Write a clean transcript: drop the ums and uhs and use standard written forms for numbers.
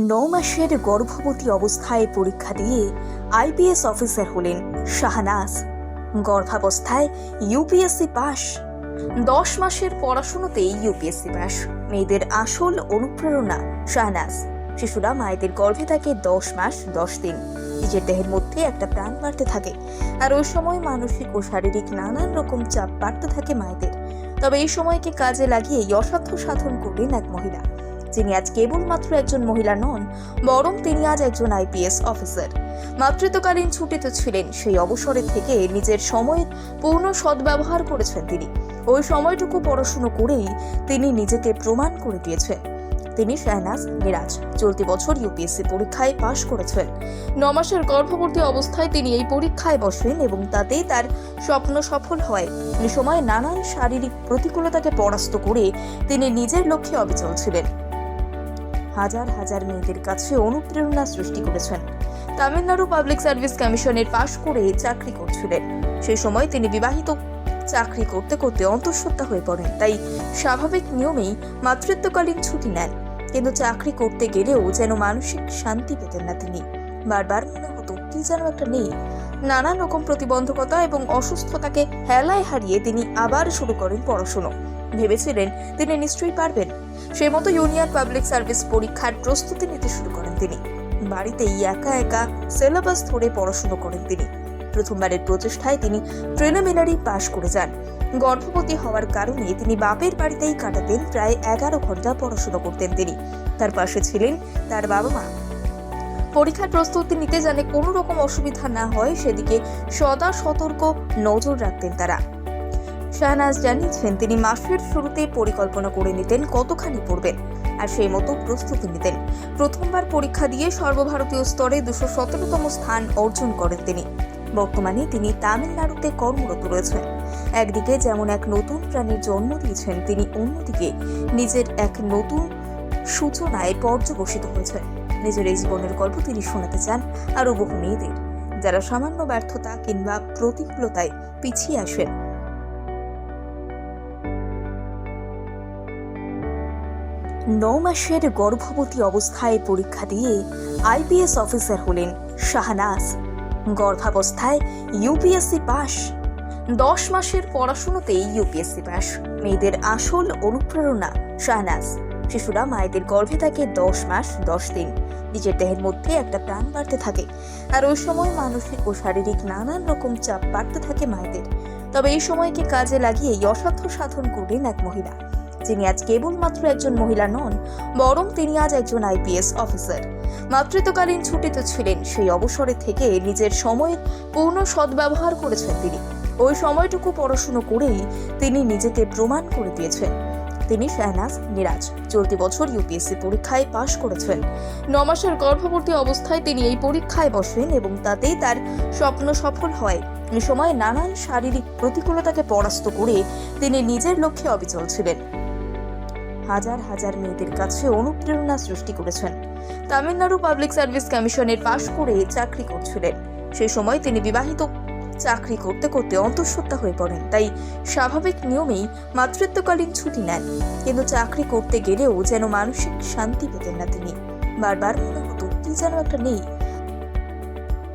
9 মাসের গর্ভবতী অবস্থায় পরীক্ষা দিয়ে আইপিএস অফিসার হলেন শাহনাজ। গর্ভাবস্থায় ইউপিএসসি পাস। 10 মাসের পড়াশোনাতেই ইউপিএসসি পাস। মেয়েদের আসল অনুপ্রেরণা শাহনাজ। শিশুরা মায়েদের গর্ভে থাকে 10 মাস 10 দিন। নিজের দেহের মধ্যে একটা প্রাণ বাড়তে থাকে, আর ওই সময় মানসিক ও শারীরিক নানান রকম চাপ বাড়তে থাকে মায়েদের। তবে এই সময়কে কাজে লাগিয়ে অসাধ্য সাধন করলেন এক মহিলা, যিনি আজ কেবলমাত্র একজন মহিলা নন, বরং তিনি আজ একজন আইপিএস অফিসার। মাতৃত্বকালীন ছুটিতে ছিলেন, সেই অবসরে থেকে নিজের সময়ের পূর্ণ সদ্ব্যবহার করেছেন তিনি। ওই সময়টুকু পড়াশুনো করেই তিনি নিজেকে প্রমাণ করে দিয়েছেন। তিনি শাহনাজ মিরাজ চলতি বছর ইউপিএসসি পরীক্ষায় পাশ করেছেন। 9 মাসের গর্ভবতী অবস্থায় তিনি এই পরীক্ষায় বসেন এবং তাতেই তার স্বপ্ন সফল হয়। এই সময় নানান শারীরিক প্রতিকূলতাকে পরাস্ত করে তিনি নিজের লক্ষ্যে অবিচল ছিলেন। হাজার হাজার মেয়েদের কাছে অনুপ্রেরণা সৃষ্টি করেছেন। তামিলনাড়ু পাবলিক সার্ভিস কমিশনের পাশ করে চাকরি করছিলেন। সেই সময় তিনি বিবাহিত। চাকরি করতে করতে অন্তঃসত্ত্বা হয়ে পড়েন, তাই স্বাভাবিক নিয়মেই মাতৃত্বকালীন ছুটি নেন। কিন্তু চাকরি করতে গেলেও যেন মানসিক শান্তি পেতেন না তিনি। বারবার মনে হতো কি যেন একটা নেই। নানান রকম প্রতিবন্ধকতা এবং অসুস্থতাকে হেলায় হারিয়ে তিনি আবার শুরু করেন পড়াশুনো। ভেবেছিলেন তিনি নিশ্চয়ই পারবেন। সেই মতো ইউনিয়ন পাবলিক সার্ভিস পরীক্ষার প্রস্তুতি নিতে শুরু করেন তিনি। বাড়িতেই একা একা সিলেবাস ধরে পড়াশুনো করেন তিনি। প্রথমবারের প্রচেষ্টায় তিনি প্রিলিমিনারি পাশ করে যান। গর্ভবতী হওয়ার কারণে তিনি বাপের বাড়িতেই কাটাতেন। প্রায় 11 ঘন্টা পড়াশুনো করতেন তিনি। তার পাশে ছিলেন তার বাবা মা। পরীক্ষার প্রস্তুতি নিতে জানে কোনো রকম অসুবিধা না হয় সেদিকে সদা সতর্ক নজর রাখতেন তারা। শাহনাজ জানিয়েছেন তিনি মাসের শুরুতে পরিকল্পনা করে নিতেন কতখানি পড়বেন, আর সেই মতো প্রস্তুতি নিতেন। প্রথমবার পরীক্ষা দিয়ে সর্বভারতীয় স্তরে 217তম স্থান অর্জন করেন তিনি। বর্তমানে তিনি তামিলনাড়ুতে কর্মরত রয়েছেন। একদিকে যেমন এক নতুন প্রাণীর জন্ম দিয়েছেন তিনি, অন্যদিকে নিজের এক নতুন সূচনায় পর্যবসিত হয়েছেন। নিজের এই জীবনের গল্প তিনি শোনাতে চান আরো বহু মেয়েদের, যারা সামান্য ব্যর্থতা কিংবা প্রতিকূলতায় পিছিয়ে আসেন। 9 মাসের গর্ভবতী অবস্থায় পরীক্ষা দিয়ে আইপিএস অফিসার হলেন শাহনাজ। গর্ভাবস্থায় ইউপিএসসি পাস। 10 মাসের পড়াশোনাতেই ইউপিএসসি পাস। মেয়েদের আসল অনুপ্রেরণা শাহনাজ। শিশুরা মায়েদের গর্ভে থাকে 10 মাস 10 দিন। নিজের দেহের মধ্যে একটা প্রাণ বাড়তে থাকে, আর ওই সময় মানসিক ও শারীরিক নানান রকম চাপ বাড়তে থাকে মায়েদের। তবে এই সময়কে কাজে লাগিয়ে অসাধ্য সাধন করলেন এক মহিলা, যিনি আজ কেবলমাত্র একজন মহিলা নন, বরং তিনি আজ একজন আইপিএস অফিসার। মাতৃত্বকালীন ছুটিতে ছিলেন, সেই অবসরে থেকে নিজের সময়ের পূর্ণ সদ্ব্যবহার করেছেন তিনি। ওই সময়টুকু পড়াশুনো করেই তিনি নিজেকে প্রমাণ করে দিয়েছেন। তিনি শাহনাজ মিরাজ চলতি বছর ইউপিএসসি পরীক্ষায় পাশ করেছেন। 9 মাসের গর্ভবতী অবস্থায় তিনি এই পরীক্ষায় বসেন এবং তাতেই তার স্বপ্ন সফল হয়। এই সময় নানান শারীরিক প্রতিকূলতাকে পরাস্ত করে তিনি নিজের লক্ষ্যে অবিচল ছিলেন। হাজার হাজার মেয়েদের কাছে অনুপ্রেরণা সৃষ্টি করেছেন। তামিলনাড়ু পাবলিক সার্ভিস কমিশনের পাশ করে চাকরি করছিলেন। সেই সময় তিনি বিবাহিত। চাকরি করতে করতে অন্তঃসত্ত্বা হয়ে পড়েন, তাই স্বাভাবিক নিয়মেই মাতৃত্বকালীন ছুটি নেন। কিন্তু চাকরি করতে গেলেও যেন মানসিক শান্তি পেতেন না তিনি। বারবার মনে হতো কি যেন একটা নেই।